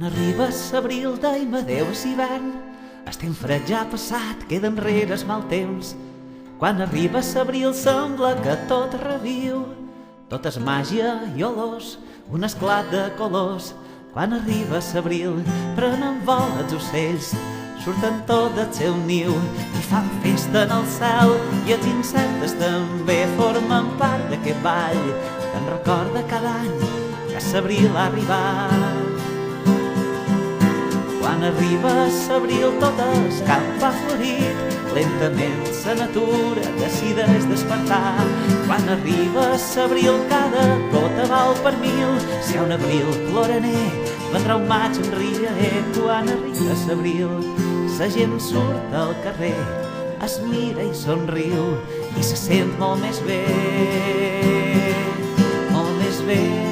Quan arriba l'abril, deim adeu a l'hivern. Estem fred ja passat, queda enrere el mal temps. Quan arriba l'abril sembla que tot reviu. Tot és màgia i olors, un esclat de colors. Quan arriba l'abril prenen vol els ocells, surten tot del seu niu i fan festa en el cel, i els insectes també formen part d'aquest ball que en recorda cada any que l'abril ha arribat. Quan arriba l'abril tot el camp va florit, lentament la natura decideix despertar. Quan arriba l'abril cada gota val per mil, si hi ha un abril ploraner vendrà un maig en riaer. Quan arriba l'abril la gent surt al carrer, es mira i somriu i se sent molt més bé, molt més bé.